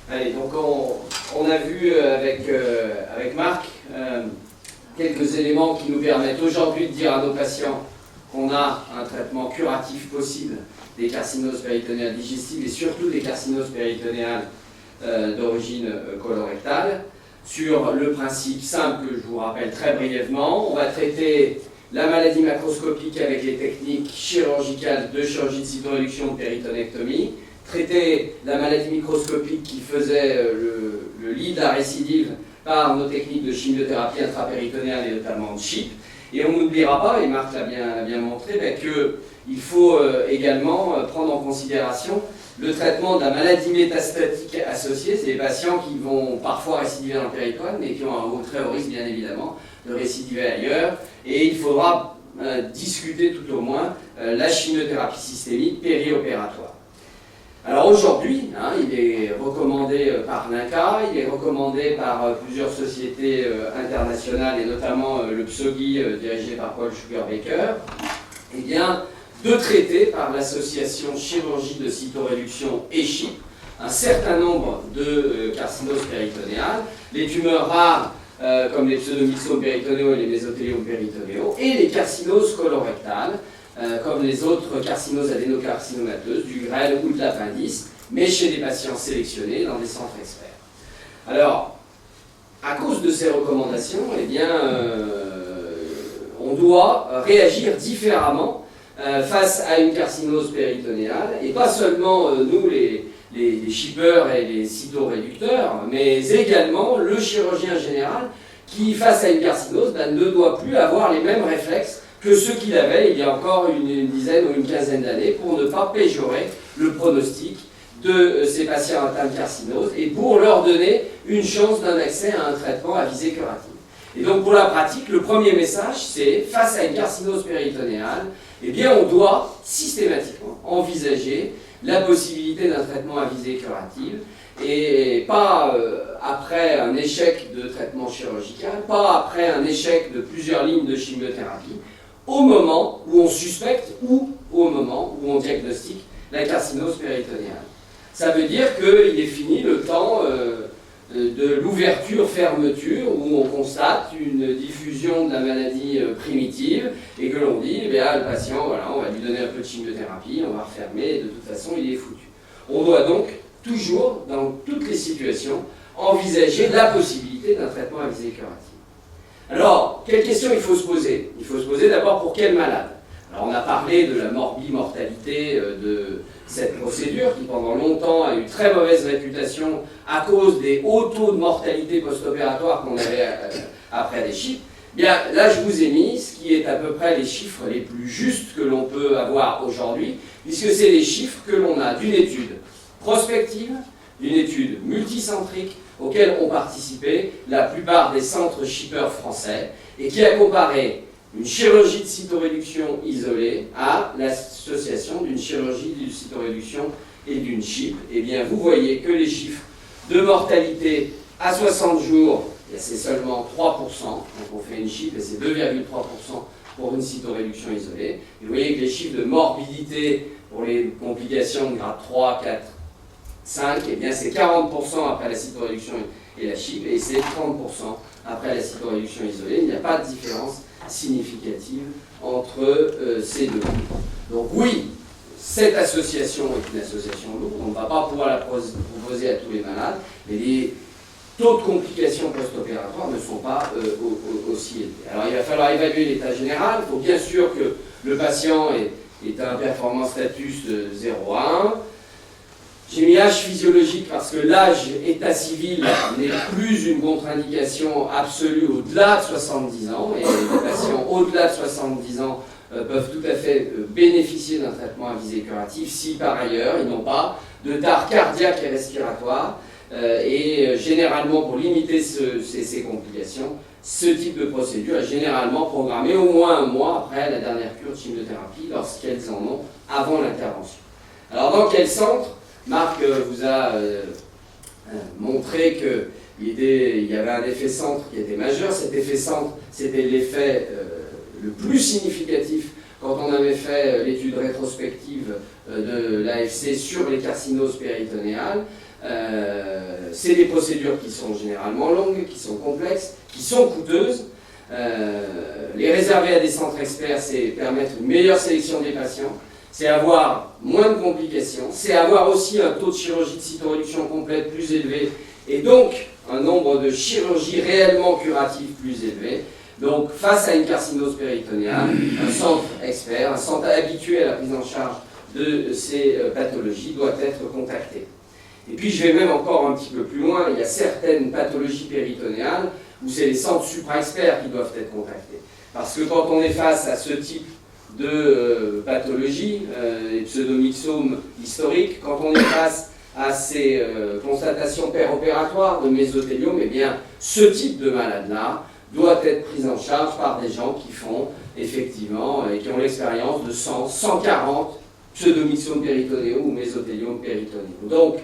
Allez, donc on a vu avec Marc quelques éléments qui nous permettent aujourd'hui de dire à nos patients qu'on a un traitement curatif possible des carcinoses péritonéales digestives et surtout des carcinoses péritonéales d'origine colorectale. Sur le principe simple que je vous rappelle très brièvement, on va traiter la maladie macroscopique avec les techniques chirurgicales de chirurgie de cytoréduction de péritonectomie, traiter la maladie microscopique qui faisait le lit de la récidive par nos techniques de chimiothérapie intrapéritonéale et notamment de CHIP. Et on n'oubliera pas, et Marc l'a bien montré, qu'il faut également prendre en considération le traitement de la maladie métastatique associée. C'est des patients qui vont parfois récidiver dans le péritoine, mais qui ont un très haut risque, bien évidemment, de récidiver ailleurs. Et il faudra discuter tout au moins la chimiothérapie systémique périopératoire. Alors aujourd'hui, il est recommandé par l'INCa, il est recommandé par plusieurs sociétés internationales, et notamment le PSOGI dirigé par Paul Sugar-Baker, eh bien, de traiter par l'association chirurgie de cytoréduction et CHIP un certain nombre de carcinoses péritonéales, les tumeurs rares comme les pseudomyxomes péritonéaux et les mésothéliome péritonéaux, et les carcinoses colorectales comme les autres carcinoses adénocarcinomateuses du grêle ou de l'appendice, mais chez des patients sélectionnés dans des centres experts. Alors, à cause de ces recommandations, eh bien, on doit réagir différemment face à une carcinose péritonéale, et pas seulement nous les shippers et les cytoréducteurs, mais également le chirurgien général qui, face à une carcinose, ne doit plus avoir les mêmes réflexes que ceux qu'il avait il y a encore une dizaine ou une quinzaine d'années pour ne pas péjorer le pronostic de ces patients atteints de carcinose et pour leur donner une chance d'un accès à un traitement à visée curative. Et donc pour la pratique, le premier message, c'est face à une carcinose péritonéale, eh bien on doit systématiquement envisager la possibilité d'un traitement à visée curative et pas après un échec de traitement chirurgical, pas après un échec de plusieurs lignes de chimiothérapie, au moment où on suspecte ou au moment où on diagnostique la carcinose péritonéale. Ça veut dire qu'il est fini le temps de l'ouverture-fermeture où on constate une diffusion de la maladie primitive et que l'on dit, eh bien, le patient, voilà, on va lui donner un peu de chimiothérapie, on va refermer, et de toute façon, il est foutu. On doit donc toujours, dans toutes les situations, envisager la possibilité d'un traitement à visée curative. Alors, quelle question il faut se poser? Il faut se poser d'abord pour quel malade? Alors, on a parlé de la morbimortalité de cette procédure qui, pendant longtemps, a eu très mauvaise réputation à cause des hauts taux de mortalité post-opératoire qu'on avait après les CHIP. Bien, là, je vous ai mis ce qui est à peu près les chiffres les plus justes que l'on peut avoir aujourd'hui, puisque c'est les chiffres que l'on a d'une étude prospective, d'une étude multicentrique, auxquelles ont participé la plupart des centres shippers français, et qui a comparé une chirurgie de cytoréduction isolée à l'association d'une chirurgie de cytoréduction et d'une CHIP. Eh bien, vous voyez que les chiffres de mortalité à 60 jours, c'est seulement 3%, donc on fait une CHIP et c'est 2,3% pour une cytoréduction isolée. Et vous voyez que les chiffres de morbidité pour les complications de grade 3, 4, 5, eh bien c'est 40% après la cytoréduction et la CHIP, et c'est 30% après la cytoréduction isolée. Il n'y a pas de différence significative entre ces deux. Donc oui, cette association est une association lourde, on ne va pas pouvoir la proposer à tous les malades, mais les taux de complications post-opératoires ne sont pas aussi élevés. Alors il va falloir évaluer l'état général. Il faut bien sûr que le patient ait un performance status de 0 à 1. J'ai mis âge physiologique parce que l'âge état civil n'est plus une contre-indication absolue au-delà de 70 ans, et les patients au-delà de 70 ans peuvent tout à fait bénéficier d'un traitement à visée curative si par ailleurs ils n'ont pas de tare cardiaque et respiratoire, et généralement pour limiter ces complications, ce type de procédure est généralement programmée au moins un mois après la dernière cure de chimiothérapie lorsqu'elles en ont avant l'intervention. Alors dans quel centre? Marc vous a montré qu'il y avait un effet centre qui était majeur. Cet effet centre, c'était l'effet le plus significatif quand on avait fait l'étude rétrospective de l'AFC sur les carcinoses péritonéales. c'est des procédures qui sont généralement longues, qui sont complexes, qui sont coûteuses. Les réserver à des centres experts, c'est permettre une meilleure sélection des patients, c'est avoir moins de complications, c'est avoir aussi un taux de chirurgie de cytoréduction complète plus élevé, et donc un nombre de chirurgies réellement curatives plus élevé. Donc, face à une carcinose péritonéale, un centre expert, un centre habitué à la prise en charge de ces pathologies doit être contacté. Et puis, je vais même encore un petit peu plus loin, il y a certaines pathologies péritonéales où c'est les centres supra-experts qui doivent être contactés. Parce que quand on est face à ce type de pathologie, les pseudomyxomes historiques, quand on est face à ces constatations péropératoires de mésothéliome, eh bien, ce type de malade-là doit être pris en charge par des gens qui font effectivement et qui ont l'expérience de 100, 140 pseudomyxomes péritonéaux ou mésothéliome péritonéaux. Donc,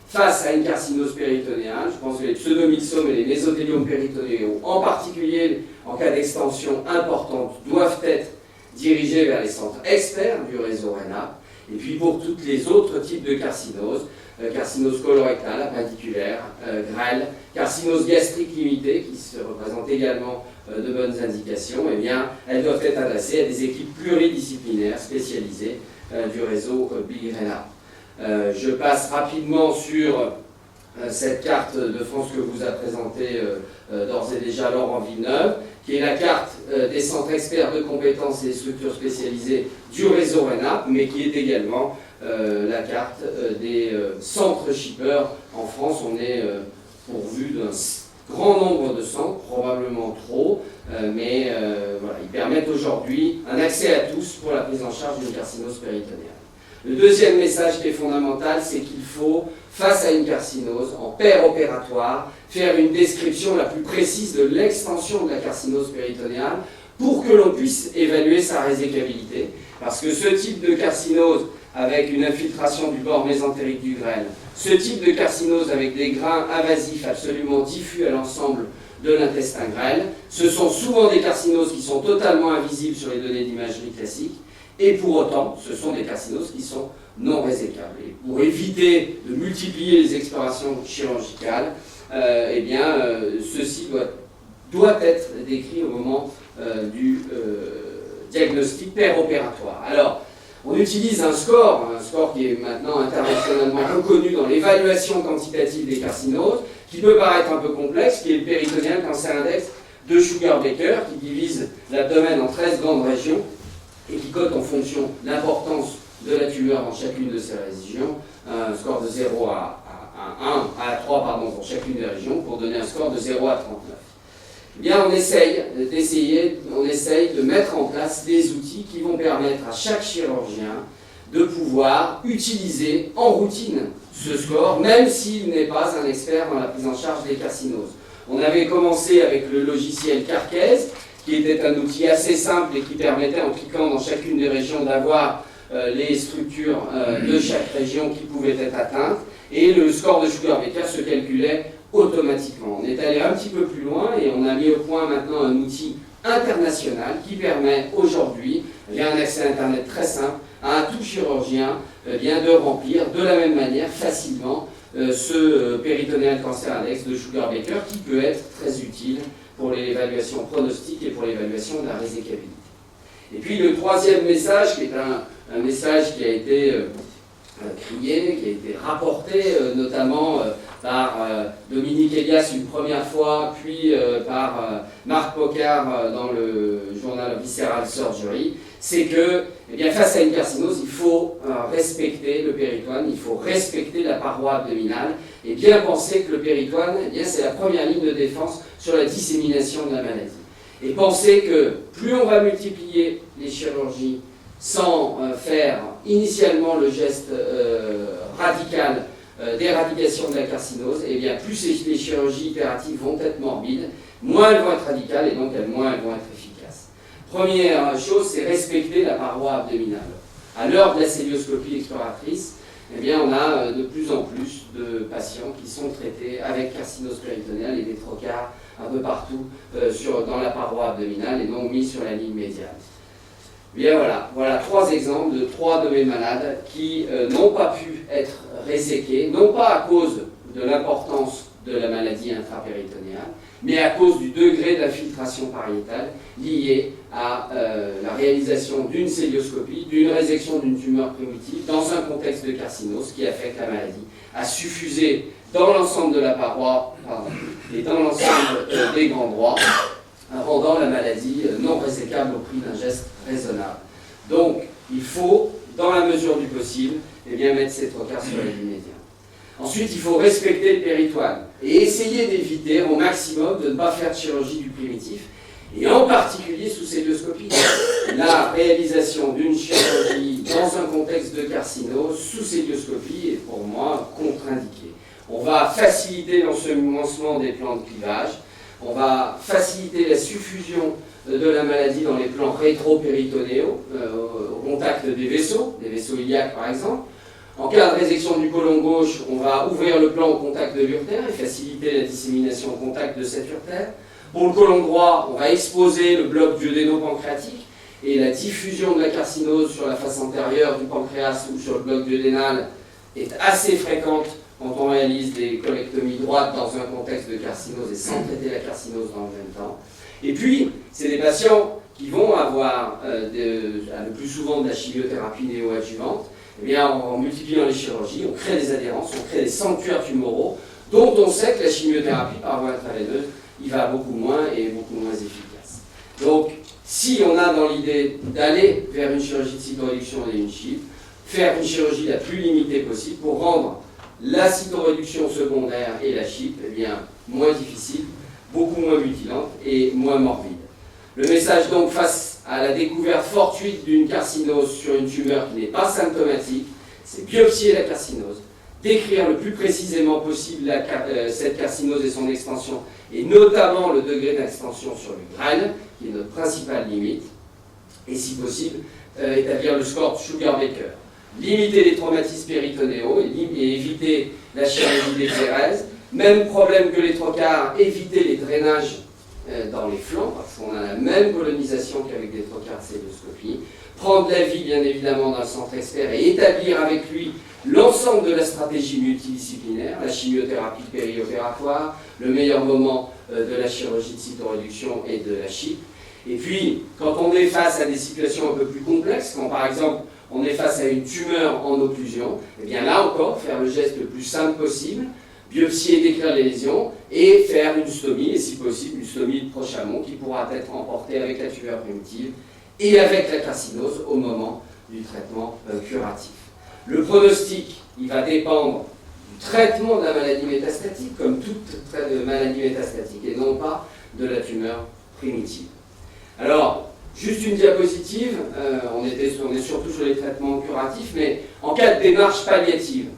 face à une carcinose péritonéale, je pense que les pseudomyxomes et les mésothéliomes péritonéaux, en particulier en cas d'extension importante, doivent être dirigés vers les centres experts du réseau RENAP. Et puis pour tous les autres types de carcinoses, carcinose colorectale, appendiculaire, grêle, carcinose gastrique limitée, qui se représente également de bonnes indications, eh bien, elles doivent être adressées à des équipes pluridisciplinaires spécialisées du réseau Big RENAP. Je passe rapidement sur cette carte de France que vous a présentée d'ores et déjà Laurent Villeneuve, qui est la carte des centres experts de compétences et des structures spécialisées du réseau RENAP, mais qui est également la carte des centres shippers. En France, on est pourvu d'un grand nombre de centres, probablement trop, mais voilà, ils permettent aujourd'hui un accès à tous pour la prise en charge d'une carcinose péritonéale. Le deuxième message qui est fondamental, c'est qu'il faut, face à une carcinose, en péropératoire, faire une description la plus précise de l'extension de la carcinose péritonéale pour que l'on puisse évaluer sa résécabilité. Parce que ce type de carcinose avec une infiltration du bord mésentérique du grêle, ce type de carcinose avec des grains invasifs absolument diffus à l'ensemble de l'intestin grêle, ce sont souvent des carcinoses qui sont totalement invisibles sur les données d'imagerie classique. Et pour autant, ce sont des carcinoses qui sont non résécables. Et pour éviter de multiplier les explorations chirurgicales, eh bien, ceci doit être décrit au moment du diagnostic péropératoire. Alors, on utilise un score qui est maintenant internationalement reconnu dans l'évaluation quantitative des carcinoses, qui peut paraître un peu complexe, qui est le Peritoneal Cancer Index de Sugar-Baker, qui divise l'abdomen en 13 grandes régions, et qui cote en fonction de l'importance de la tumeur dans chacune de ces régions, un score de 0 à 3 pour chacune des régions, pour donner un score de 0 à 39. Eh bien, on essaye de mettre en place des outils qui vont permettre à chaque chirurgien de pouvoir utiliser en routine ce score, même s'il n'est pas un expert dans la prise en charge des carcinoses. On avait commencé avec le logiciel Carquez, qui était un outil assez simple et qui permettait, en cliquant dans chacune des régions, d'avoir les structures de chaque région qui pouvaient être atteintes, et le score de Sugar-Baker se calculait automatiquement. On est allé un petit peu plus loin et on a mis au point maintenant un outil international qui permet aujourd'hui, via un accès à Internet très simple, à un tout chirurgien de remplir de la même manière facilement ce Peritoneal Cancer Index de Sugar-Baker, qui peut être très utile pour l'évaluation pronostique et pour l'évaluation de la résécabilité. Et puis le troisième message, qui est un message qui a été crié, qui a été rapporté notamment par Dominique Elias une première fois, puis par Marc Pocard dans le journal Visceral Surgery, c'est que face à une carcinose, il faut respecter le péritoine, il faut respecter la paroi abdominale et bien penser que le péritoine, c'est la première ligne de défense sur la dissémination de la maladie. Et penser que plus on va multiplier les chirurgies sans faire initialement le geste radical d'éradication de la carcinose, et bien plus les chirurgies itératives vont être morbides, moins elles vont être radicales et donc moins elles vont être efficaces. Première chose, c'est respecter la paroi abdominale. À l'heure de la célioscopie exploratrice, on a de plus en plus de patients qui sont traités avec carcinose péritonéale et des trocars un peu partout dans la paroi abdominale et non mis sur la ligne médiane. Bien voilà 3 exemples de 3 de mes malades qui n'ont pas pu être réséqués, non pas à cause de l'importance de la maladie intrapéritonéale, mais à cause du degré d'infiltration pariétale lié à la réalisation d'une célioscopie, d'une résection d'une tumeur primitive dans un contexte de carcinose qui affecte la maladie, à suffuser dans l'ensemble de la paroi et dans l'ensemble des grands droits, rendant la maladie non résécable au prix d'un geste raisonnable. Donc, il faut, dans la mesure du possible, eh bien, mettre ces trocars sur la ligne médiane. Ensuite, il faut respecter le péritoine et essayer d'éviter au maximum de ne pas faire de chirurgie du primitif, et en particulier sous célioscopie. La réalisation d'une chirurgie dans un contexte de carcinose sous célioscopie est pour moi contre-indiquée. On va faciliter l'ensemencement des plans de clivage, on va faciliter la suffusion de la maladie dans les plans rétro-péritonéaux, au contact des vaisseaux iliaques par exemple. En cas de résection du côlon gauche, on va ouvrir le plan au contact de l'urtère et faciliter la dissémination au contact de cette urtère. Pour le côlon droit, on va exposer le bloc duodéno-pancréatique et la diffusion de la carcinose sur la face antérieure du pancréas ou sur le bloc duodénal est assez fréquente quand on réalise des colectomies droites dans un contexte de carcinose et sans traiter la carcinose dans le même temps. Et puis, c'est des patients qui vont avoir le plus souvent de la chimiothérapie néoadjuvante. Eh bien, en multipliant les chirurgies, on crée des adhérences, on crée des sanctuaires tumoraux dont on sait que la chimiothérapie par voie intraveineuse, il va beaucoup moins et beaucoup moins efficace. Donc, si on a dans l'idée d'aller vers une chirurgie de cytoréduction et une CHIP, faire une chirurgie la plus limitée possible pour rendre la cytoréduction secondaire et la CHIP eh bien, moins difficile, beaucoup moins mutilante et moins morbide. Le message donc face à la découverte fortuite d'une carcinose sur une tumeur qui n'est pas symptomatique, c'est biopsier la carcinose, décrire le plus précisément possible cette carcinose et son extension, et notamment le degré d'extension sur le grêle, qui est notre principale limite, et si possible, établir le score de Sugar-Baker. Limiter les traumatismes péritonéaux et éviter la chirurgie des plérèses. Même problème que les trocars, éviter les drainages dans les flancs, parce qu'on a la même colonisation qu'avec des trocars de célioscopie. Prendre l'avis, bien évidemment, d'un centre expert et établir avec lui l'ensemble de la stratégie multidisciplinaire, la chimiothérapie périopératoire, le meilleur moment de la chirurgie de cytoréduction et de la CHIP. Et puis, quand on est face à des situations un peu plus complexes, quand par exemple on est face à une tumeur en occlusion, et bien là encore, faire le geste le plus simple possible, biopsier et décrire les lésions, et faire une stomie, et si possible une stomie de proche amont qui pourra être emportée avec la tumeur primitive et avec la carcinose au moment du traitement curatif. Le pronostic, il va dépendre du traitement de la maladie métastatique, comme toute maladie métastatique, et non pas de la tumeur primitive. Alors, juste une diapositive, on est surtout sur les traitements curatifs, mais en cas de démarche palliative,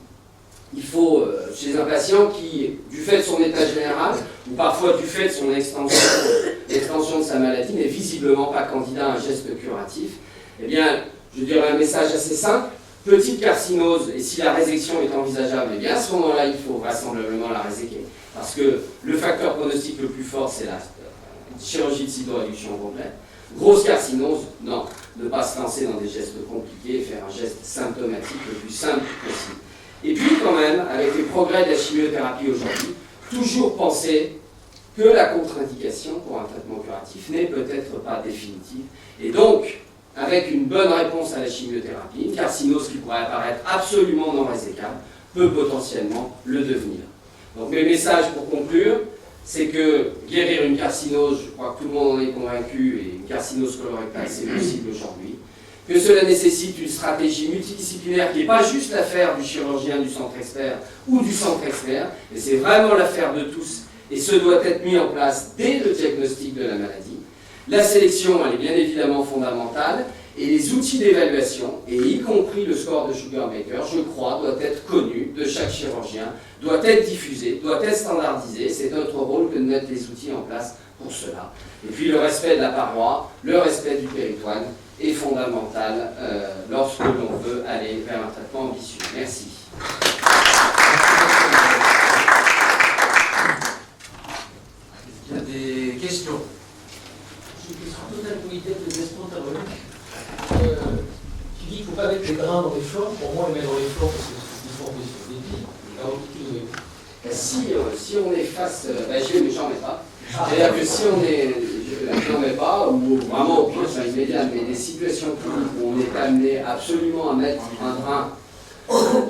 il faut, chez un patient qui, du fait de son état général, ou parfois du fait de son extension de sa maladie, n'est visiblement pas candidat à un geste curatif, eh bien, je dirais un message assez simple, petite carcinose, et si la résection est envisageable, eh bien, à ce moment-là, il faut vraisemblablement la réséquer. Parce que le facteur pronostic le plus fort, c'est la chirurgie de cytoréduction complète. Grosse carcinose, non, ne pas se lancer dans des gestes compliqués, faire un geste symptomatique le plus simple possible. Et puis quand même, avec les progrès de la chimiothérapie aujourd'hui, toujours penser que la contre-indication pour un traitement curatif n'est peut-être pas définitive. Et donc, avec une bonne réponse à la chimiothérapie, une carcinose qui pourrait apparaître absolument non résécable peut potentiellement le devenir. Donc mes messages pour conclure, c'est que guérir une carcinose, je crois que tout le monde en est convaincu, et une carcinose colorectale, c'est possible aujourd'hui. Que cela nécessite une stratégie multidisciplinaire qui n'est pas juste l'affaire du chirurgien du centre expert ou du centre expert, mais c'est vraiment l'affaire de tous, et ce doit être mis en place dès le diagnostic de la maladie. La sélection, elle est bien évidemment fondamentale, et les outils d'évaluation, et y compris le score de Sugar-Baker, je crois, doit être connu de chaque chirurgien, doit être diffusé, doit être standardisé. C'est notre rôle que de mettre les outils en place pour cela. Et puis le respect de la paroi, le respect du péritoine est fondamental lorsque l'on veut aller vers un traitement ambitieux. Merci. Il y a des questions. J'ai une question totale politesse de gastroentérologue qui dit qu'il ne faut pas mettre les grains dans les flancs. Pour moi, les mettre dans les flancs parce que c'est une forme de débit. si on est face, ben j'en mets pas. C'est-à-dire que si on est, j'en mets pas, ou vraiment au pire, c'est immédiat, mais des situations cliniques où on est amené absolument à mettre un drain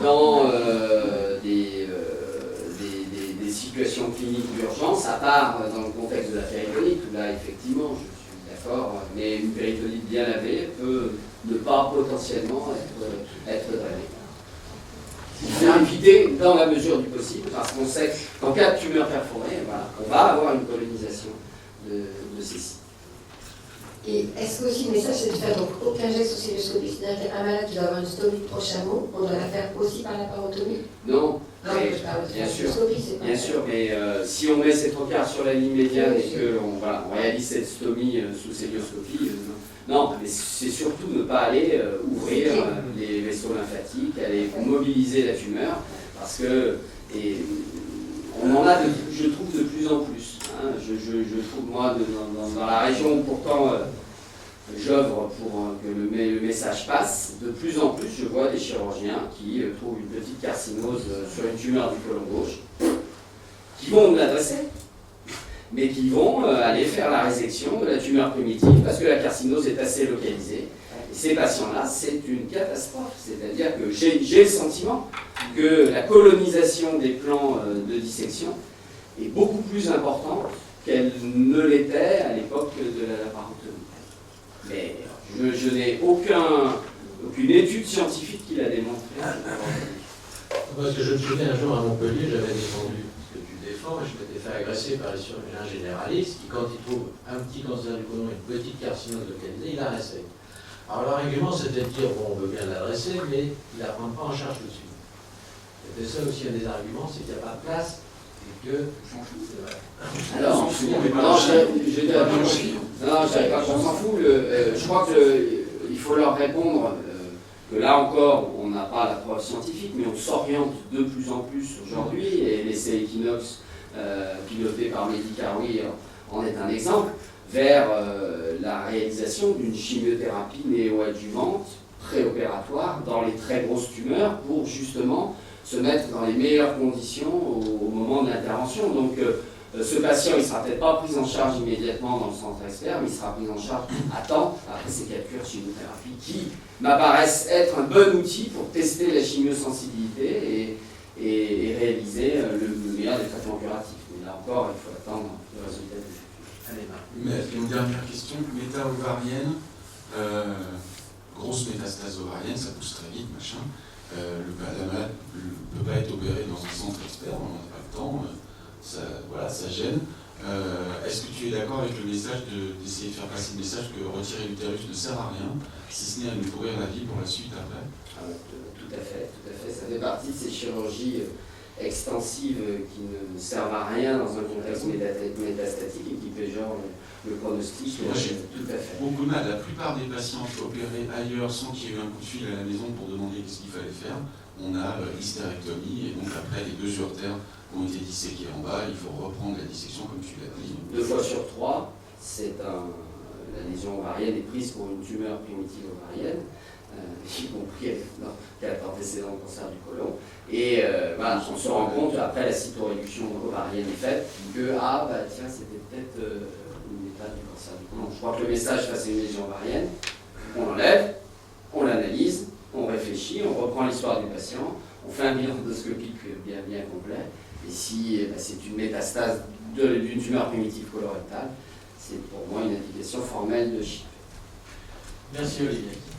dans des situations cliniques d'urgence, à part dans le contexte de la péritonite, où là, effectivement, je suis d'accord, mais une péritonite bien lavée peut ne pas potentiellement être drainée. Il faut éviter dans la mesure du possible, parce qu'on sait qu'en cas de tumeur perforée, voilà, on va avoir une colonisation de ces sites. Et est-ce que aussi le message c'est de faire donc aucun geste oscilloscopique, c'est-à-dire qu'un malade qui doit avoir une stomie prochainement, on doit la faire aussi par la parotomie? Non, Non, mais, je parle de bien sûr, c'est pas bien sûr, mais si on met ces trocars sur la ligne médiane et qu'on voilà, on réalise cette stomie sous célioscopie, non, mais c'est surtout ne pas aller ouvrir les vaisseaux lymphatiques, aller mobiliser la tumeur, parce que on en a, je trouve, de plus en plus. Hein. Je trouve, moi, dans la région où pourtant j'œuvre pour que le message passe, de plus en plus, je vois des chirurgiens qui trouvent une petite carcinose sur une tumeur du côlon gauche, qui vont l'adresser, mais qui vont aller faire la résection de la tumeur primitive parce que la carcinose est assez localisée. Et ces patients-là, c'est une catastrophe. C'est-à-dire que j'ai le sentiment que la colonisation des plans de dissection est beaucoup plus importante qu'elle ne l'était à l'époque de la laparotomie. Mais je n'ai aucune étude scientifique qui l'a démontré. Parce que je me souviens un jour à Montpellier, j'avais défendu ce que tu défends, et je m'étais fait agresser par les chirurgiens généralistes qui, quand ils trouvent un petit cancer du côlon, une petite carcinose localisée, ils la resectent. Alors l'argument c'était de dire, bon, on veut bien l'adresser, mais ils ne la prennent pas en charge tout de suite. C'était ça aussi un des arguments, c'est qu'il n'y a pas de place et que. Alors, non, je dirais pas qu'on s'en fout. Je crois qu'il faut leur répondre que là encore, on n'a pas la preuve scientifique, mais on s'oriente de plus en plus aujourd'hui, et l'essai Equinox piloté par Mehdi Karoui en est un exemple, vers la réalisation d'une chimiothérapie néoadjuvante préopératoire dans les très grosses tumeurs pour justement se mettre dans les meilleures conditions au moment de l'intervention. Donc ce patient, il ne sera peut-être pas pris en charge immédiatement dans le centre expert, mais il sera pris en charge à temps après ces 4 cures de chimiothérapie qui m'apparaissent être un bon outil pour tester la chimiosensibilité et réaliser le meilleur des traitements curatifs. Mais là encore, il faut attendre le résultat des études. Allez, Marc. Mais une dernière question, méta-ovarienne, grosse métastase ovarienne, ça pousse très vite, machin. La malade ne peut pas être opérée dans un centre expert, on n'a pas le temps, ça gêne. Est-ce que tu es d'accord avec le message d'essayer de faire passer le message que retirer l'utérus ne sert à rien, si ce n'est à nous pourrir la vie pour la suite après? Tout à fait. Ça fait partie de ces chirurgies extensives qui ne servent à rien dans un contexte métastatique et qui péjorent le pronostic. Moi, j'ai tout à fait. beaucoup de mal. La plupart des patients opérés ailleurs sans qu'il y ait eu un coup de fil à la maison pour demander ce qu'il fallait faire, on a l'hystérectomie, et donc après les 2 uretères ont été disséqués en bas, il faut reprendre la dissection comme tu l'as dit. 2 fois sur 3, la lésion ovarienne est prise pour une tumeur primitive ovarienne, y compris dans le cas antécédent au cancer du côlon. Et on se rend compte, après la cytoréduction ovarienne est faite, que tiens, c'était peut-être une étape du cancer du côlon. Je crois que le message face à une lésion ovarienne, on l'enlève, on l'analyse, on réfléchit, on reprend l'histoire du patient, on fait un bilan endoscopique bien complet. Et si c'est une métastase d'une tumeur primitive colorectale, c'est pour moi une indication formelle de CHIP. Merci Olivier.